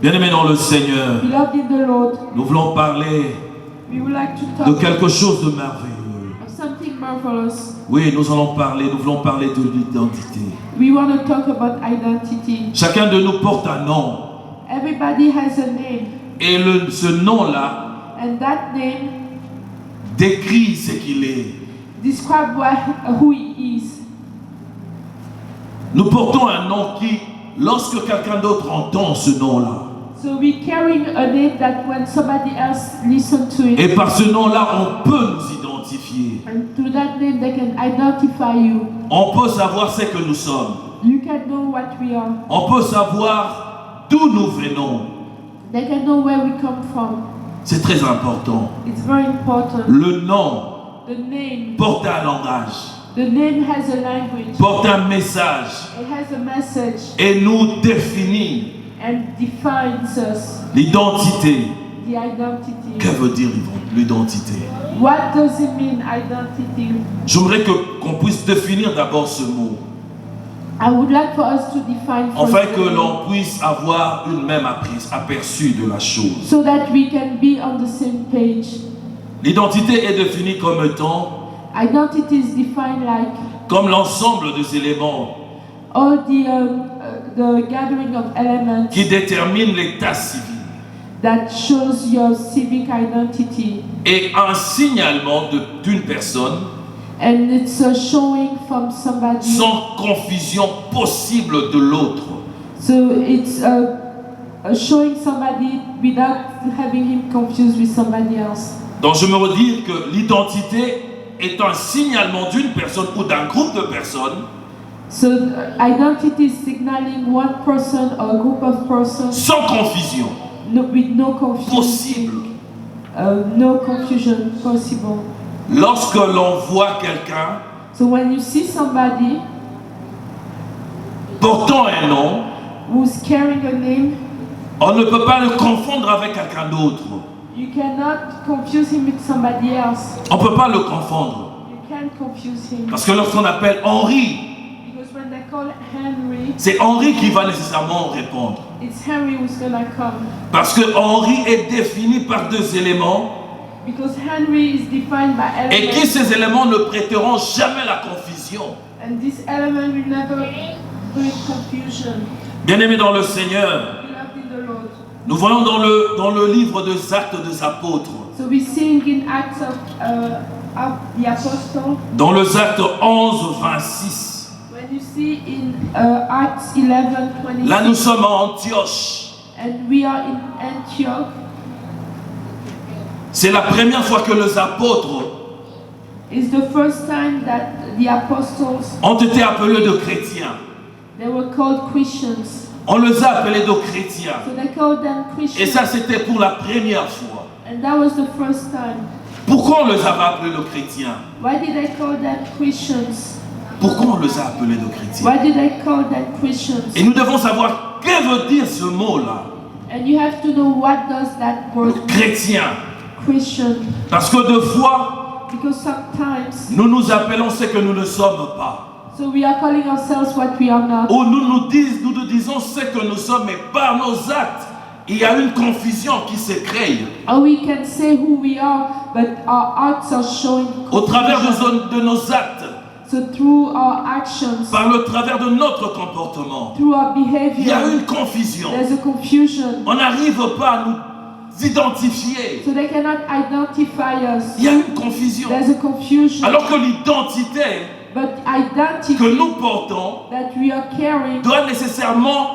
Bien-aimés dans le Seigneur, Beloved in the Lord, nous voulons parler we would like to de talk quelque chose de merveilleux. of something marvelous. Oui, nous voulons parler de l'identité. We want to talk about identity. Chacun de nous porte un nom. Everybody has a name, Et ce nom-là and that name décrit ce qu'il est. describes who he is. Nous portons un nom qui, lorsque quelqu'un d'autre entend ce nom-là, So we carry a name that when somebody else listens to et it, par ce nom-là, on peut nous identifier. and through that name they can identify you. On peut savoir ce que nous sommes. You can know what we are. On peut savoir d'où nous venons. They can know where we come from. C'est très important. It's very important. Le nom The name. porte un langage, The name has a language. porte un message It has a message et nous définit and defines us. l'identité. The identity. Que veut dire l'identité? What does it mean, identity? J'aimerais qu'on puisse définir d'abord ce mot, I would like for us to define afin first que the name, l'on puisse avoir une même aperçu de la chose. so that we can be on the same page. L'identité est définie comme étant Identity is defined like comme l'ensemble des éléments all the gathering of elements qui déterminent l'état civil that shows your civic identity, et un signalement d'une personne and it's a showing from somebody. sans confusion possible de l'autre. So it's showing somebody without having him confused with somebody else. Donc je me redis que l'identité est un signalement d'une personne ou d'un groupe de personnes So identity is signaling one person or a group of persons, sans confusion with no confusion. possible. No confusion possible. Lorsque l'on voit quelqu'un So when you see somebody portant un nom, who's carrying a name, on ne peut pas le confondre avec quelqu'un d'autre. you cannot confuse him with somebody else. On ne peut pas le confondre. You can't confuse him. Parce que lorsqu'on appelle Henri, Because when they call Henry, c'est Henri qui va nécessairement répondre. it's Henry who's gonna come. Parce que Henri est défini par deux éléments Because Henry is defined by et qui elements, ces éléments ne prêteront jamais la confusion. and this element will never bring confusion. Bien-aimés dans le Seigneur, Beloved in the Lord. nous voyons dans le livre des Actes des Apôtres, So we sing in Acts of the Apostle. dans les Actes 11, 26. When you see in Acts 11:26, Là, nous sommes à Antioche. and we are in Antioch. C'est la première fois que les apôtres It's the first time that the apostles, ont été appelés de chrétiens. they were called Christians. On les a appelés de chrétiens. So they called them Et Christians. ça, c'était pour la première fois. And that was the first time. Pourquoi on les avait appelés de chrétiens? Why did they call them Christians? Pourquoi on les a appelés de chrétiens? Why did they call them Christians? Et nous devons savoir que veut dire ce mot-là, And you have to know what does that word mean, chrétien. Christian. Parce que deux fois, Because sometimes, nous nous appelons ce que nous ne sommes pas. so we are calling ourselves what we are not. Ou nous disons ce que nous sommes, mais par nos actes, il y a une confusion qui se crée. Or we can say who we are, but our acts are showing Au travers confusion. de nos actes, So through our actions, par le travers de notre comportement, through our il y a behavior, une confusion. there's a confusion. On n'arrive pas à nous identifier. So they cannot identify us. Il y a une confusion. There's a confusion. Alors que l'identité But identity que nous portons that we are carrying doit nécessairement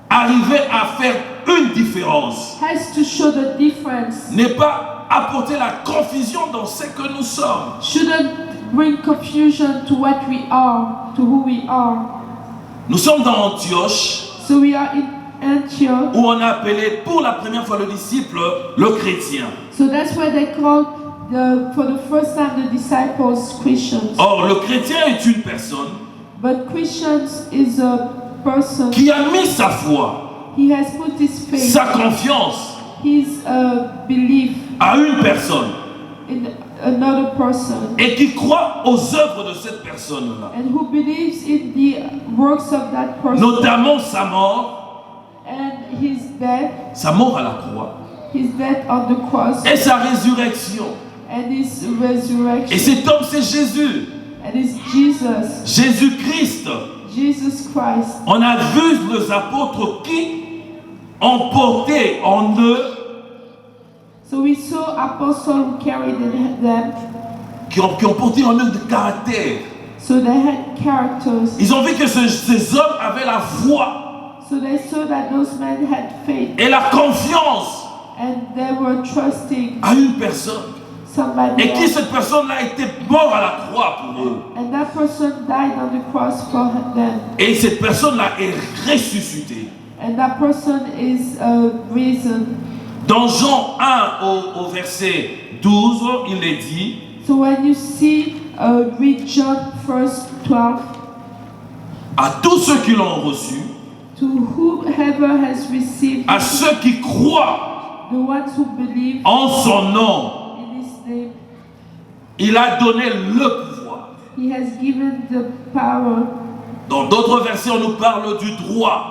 arriver à faire une différence. has to show the difference. N'est pas apporter la confusion dans ce que nous sommes. Shouldn't bring confusion to what we are, to who we are. Nous sommes dans Antioche, So we are in Antioch. où on a appelé pour la première fois le disciple le chrétien. So that's why they called for the first time the disciples Christians. Or, le chrétien est une personne But Christians is a person. qui a mis sa foi, He has put his faith, sa confiance his belief à une personne in another person, et qui croit aux œuvres de cette personne-là, and who believes in the works of that person, notamment sa mort, and his death, sa mort à la croix, his death on the cross, et sa résurrection. and his resurrection. Et cet homme, c'est Jésus. And it's Jesus, Jésus-Christ. Jesus Christ. On a vu les apôtres qui ont porté en eux, So we saw apostles who carried in them, qui ont porté en eux de caractère. so they had characters. Ils ont vu que ces hommes avaient la foi So they saw that those men had faith et la confiance and they were trusting à une personne. somebody Et qui else. cette personne-là était mort à la croix pour eux. And that person died on the cross for them. Et cette personne-là est ressuscitée. And that person is risen. Dans Jean 1 au verset 12, il est dit, So when you see, read John 1:12, à tous ceux qui l'ont reçu, to whoever has received, à ceux qui croient the ones who believe en son nom, in his name, il a donné le pouvoir. he has given the power. Dans d'autres versets, on nous parle du droit.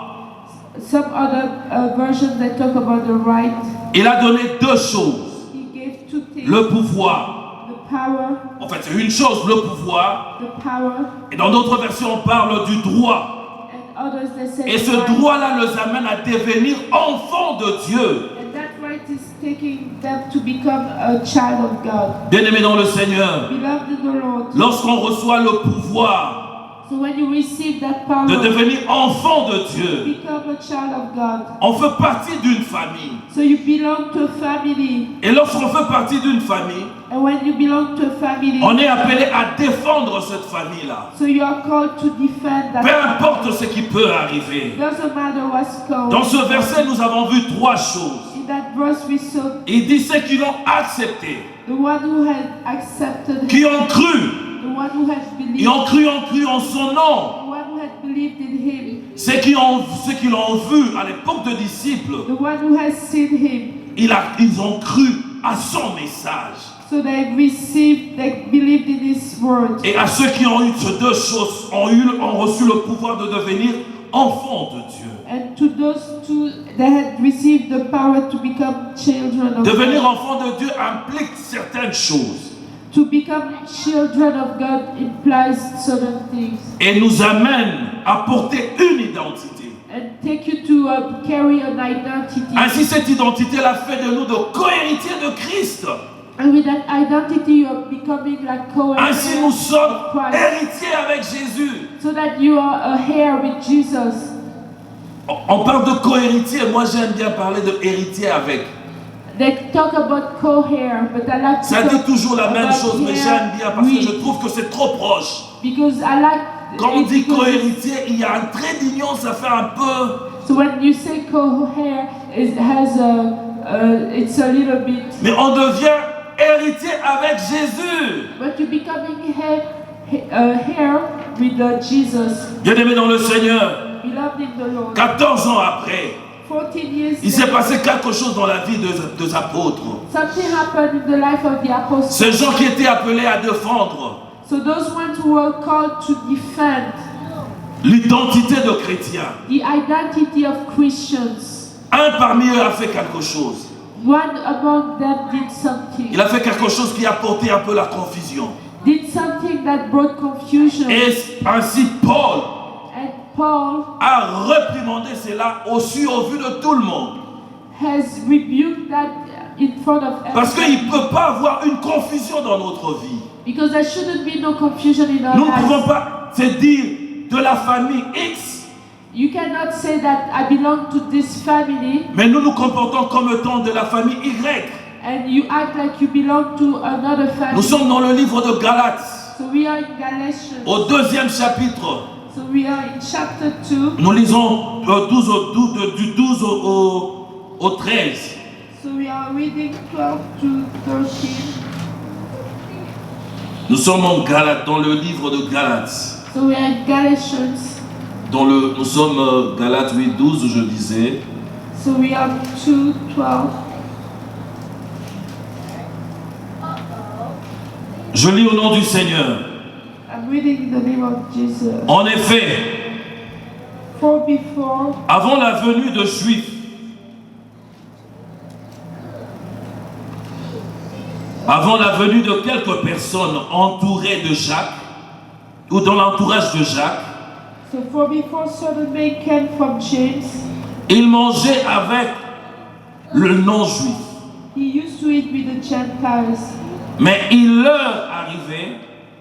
Some other versions that talk about the right. Il a donné deux choses. He gave two things. Le pouvoir. The power, En fait, c'est une chose, le pouvoir. the power, Et dans d'autres versions, on parle du droit. and others that say Et ce the right. droit-là les amène à devenir enfants de Dieu. And that right is taking them to become a child of God. Bien-aimés dans le Seigneur, Beloved in the Lord. lorsqu'on reçoit le pouvoir So when you receive that power, de devenir enfant de Dieu, become a child of God. on fait partie d'une famille. So you belong to a family. Et lorsqu'on fait partie d'une famille, And when you belong to a family, on est appelé à défendre cette famille-là. so you are called to defend that Peu family. importe ce qui peut arriver. Doesn't matter what's going. Dans ce verset, nous avons vu trois choses. In that verse we saw Il dit ceux qui l'ont accepté, the one who had accepted qui him, ont cru, the one who had believed, ils ont cru en son nom. the one who had believed in him, Ceux qui l'ont vu à l'époque de disciples, the one who has seen him. ils ont cru à son message. So they received, they believed in his word. Et à ceux qui ont eu ces deux choses, ont reçu le pouvoir de devenir enfants de Dieu. And to those two, they had received the power to become children of Devenir God. enfant de Dieu implique certaines choses To become children of God implies certain things et nous amène à porter une identité. and take you to carry an identity. Ainsi, cette identité-là fait de nous de co-héritiers de Christ. And with that identity, you are becoming like Ainsi, nous co-heirs sommes of Christ. héritiers avec Jésus. So that you are a heir with Jesus. On parle de co-héritier, moi j'aime bien parler de héritier avec. They talk about co-heir, but I like to Ça dit talk toujours la même about chose, mais heir j'aime bien parce que with, je trouve que c'est trop proche. because I like Quand on it dit because co-héritier, il y a un trait d'union, ça fait un peu... so when you say co-heir, it has it's a little bit, Mais on devient héritier avec Jésus. but you're becoming heir with Jesus, Bien-aimé dans le Seigneur, beloved in the Lord. 14 ans après, 14 years il s'est later, passé quelque chose dans la vie des apôtres. something happened in the life of the apostles. Ces gens qui étaient appelés à défendre So those ones who were called to defend l'identité de chrétiens. the identity of Christians, Un parmi eux a fait quelque chose. one among them did something. Il a fait quelque chose qui a porté un peu la confusion. Did something that brought confusion. Et ainsi Paul And Paul a réprimandé cela aussi au vu de tout le monde. has rebuked that in front of Parce everyone. qu'il ne peut pas avoir une confusion dans notre vie. Because there shouldn't be no confusion in our Nous ne pouvons lives. pas se dire de la famille X, You cannot say that I belong to this family mais nous nous comportons comme étant de la famille Y. and you act like you belong to another family. Nous sommes dans le livre de Galates, So we are in Galatians. au 2e chapitre. So we are in chapter 2. Nous lisons du 12 au 13. So we are reading 12 to 13. Nous sommes en Galates, dans le livre de Galates. So we are in Galatians. Nous sommes Galates 8, 12, je disais. So we are 2, 12. Je lis au nom du Seigneur. I'm reading in the name of Jesus. En effet, For before, avant la venue de Juifs, avant la venue de quelques personnes entourées de Jacques, ou dans l'entourage de Jacques, So for before certain men came from James, il mangeait avec le non-juif. he used to eat with the Gentiles. Mais il leur arrivait,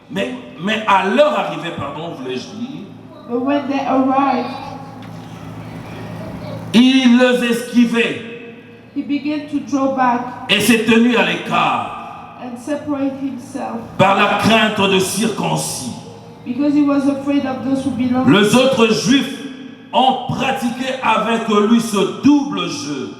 mais à leur arrivée, pardon, voulais-je dire, But when they arrived, il les esquivait he began to draw back et s'est tenu à l'écart and separate himself par la crainte de circoncis. because he was afraid of those who belonged. Les autres juifs ont pratiqué avec lui ce double jeu,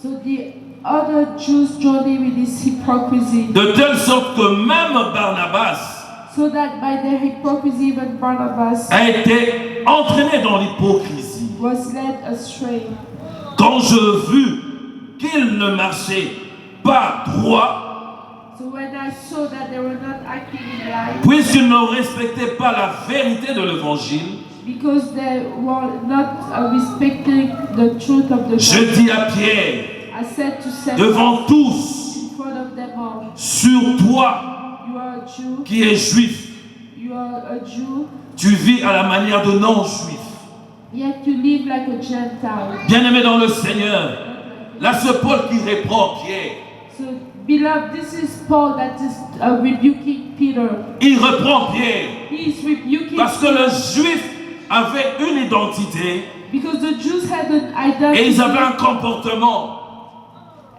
So the other Jews joined in with this hypocrisy, de telle sorte que même Barnabas so that by their hypocrisy even Barnabas a été entraîné dans l'hypocrisie. was led astray. Quand je vis qu'il ne marchait pas droit, So when I saw that they were not acting in light, puisqu'ils ne respectaient pas la vérité de l'évangile, because they were not respecting the truth of the je gospel, dis à Pierre, I said to Satan devant tous, in front of them all, sur toi you are a Jew, qui es juif, you are a Jew, tu vis à la manière de non-juif. yet you live like a Gentile. Bien-aimé dans le Seigneur, là c'est Paul qui reprend Pierre. So, beloved, this is Paul that is rebuking Peter. Il reprend Pierre He is rebuking parce que Peter le juif avait une identité because the Jews had an et ils avaient identity un comportement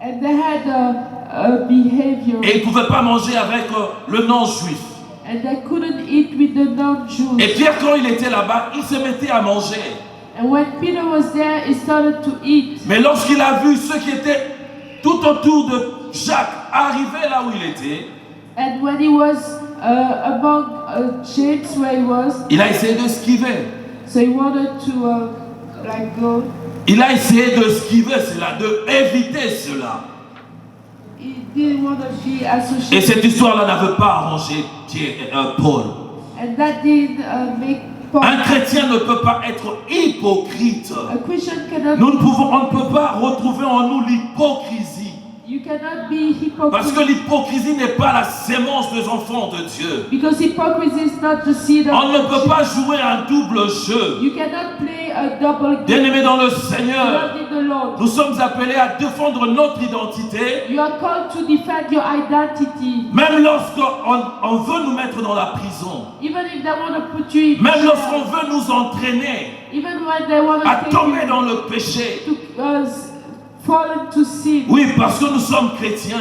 and they had a behavior, et ils ne pouvaient pas manger avec le non-juif. and they couldn't eat with the non-Jews. Et Pierre, quand il était là-bas, il se mettait à manger. And when Peter was there, he started to eat. Mais lorsqu'il a vu ceux qui étaient tout autour de Jacques arriver là où il était, And when he was among James, where he was, il a essayé de esquiver. so he wanted to go. Il a essayé de esquiver cela, de éviter cela. He didn't want to be Et associated. cette histoire-là n'avait pas arrangé Paul. And that didn't make Paul. Un chrétien ne peut pas être hypocrite. A Christian cannot. On ne peut pas retrouver en nous l'hypocrisie. You cannot be Parce que hypocrite l'hypocrisie n'est pas la sémence des enfants de Dieu. because hypocrisy is not the seed of On ne peut God. pas jouer un double jeu. You cannot play a double game. Bien-aimés dans le Seigneur, Loved in the Lord. nous sommes appelés à défendre notre identité, You are called to defend your identity, même lorsqu'on veut nous mettre dans la prison, even if they want to put you in même jail, lorsqu'on veut nous entraîner even when they want à to take tomber you dans le péché. to fall into sin. Oui, parce que nous sommes chrétiens.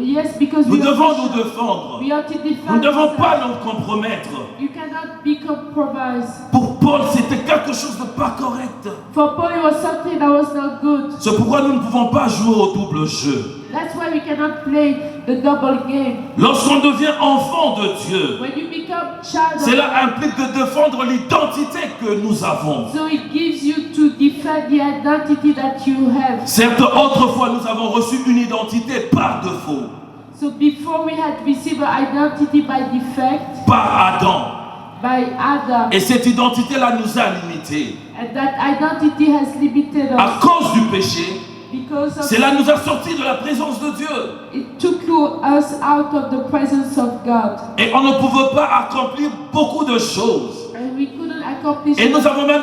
Yes, because Nous we are devons nous Christians. défendre. We are to defend Nous ne devons ourselves. pas nous compromettre. You cannot be compromised. Pour Paul, c'était quelque chose de pas correct. For Paul, it was something that was not good. C'est pourquoi nous ne pouvons pas jouer au double jeu. That's why we cannot play the double game. Lorsqu'on devient enfant de Dieu, When you become child of cela God, implique de défendre l'identité que nous avons. so it gives you to defend the identity that you have. Certes, autrefois, nous avons reçu une identité par défaut, So before we had received an identity by defect, par Adam. by Adam, Et cette identité-là nous a limités. and that identity has limited À us cause du péché, because of cela nous a sortis de la présence de Dieu. it took us out of the presence of God, Et on ne pouvait pas accomplir beaucoup de choses. and we couldn't accomplish Et nous it. avons même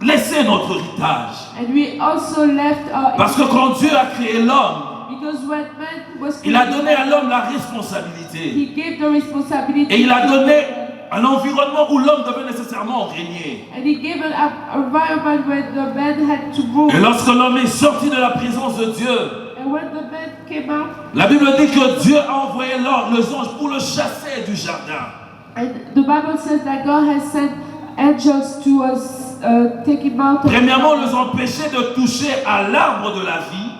laissé notre héritage. And we also left our Parce que quand Dieu a créé l'homme, because when man was il a created, donné à l'homme la responsabilité. he gave the responsibility Et il a to donné man. un environnement où l'homme devait nécessairement régner. And he gave an environment where the man had to rule. Et lorsque l'homme est sorti de la présence de Dieu, And when the man came out, la Bible dit que Dieu a envoyé les anges pour le chasser du jardin. and the Bible says that God has sent angels to us, take him out of Premièrement, les empêcher de toucher à l'arbre de la vie.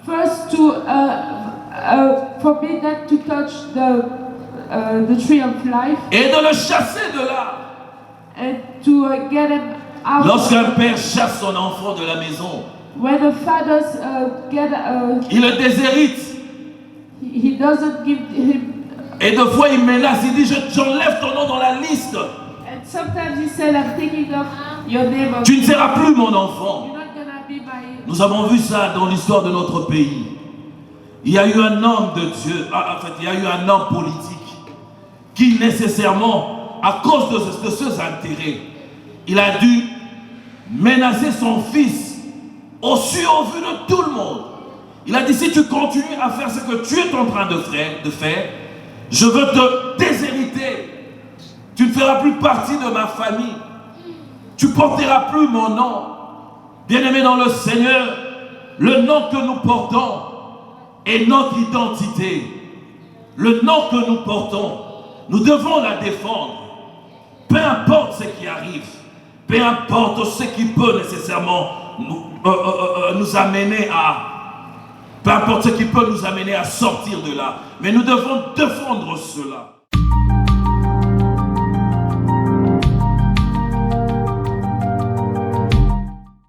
first to forbid them to touch the tree of life Et de le chasser de là. and to get him out. Lorsqu'un père chasse son enfant de la maison, When the fathers il le déshérite. he doesn't give him. Et deux fois, il menace, il dit, j'enlève ton nom dans la liste. And sometimes he said, I'm taking off your name. Tu ne seras plus mon enfant. You're not gonna be my. Nous avons vu ça dans l'histoire de notre pays. Il y a eu un homme de Dieu, en fait, il y a eu un homme politique qui nécessairement, à cause de ses intérêts, il a dû menacer son fils au vu de tout le monde. Il a dit, si tu continues à faire ce que tu es en train de faire, je veux te déshériter. Tu ne feras plus partie de ma famille. Tu ne porteras plus mon nom. Bien-aimé dans le Seigneur, le nom que nous portons est notre identité. Le nom que nous portons, nous devons la défendre. Peu importe ce qui arrive, peu importe ce qui peut nécessairement nous amener à... Peu importe ce qui peut nous amener à sortir de là. Mais nous devons défendre cela.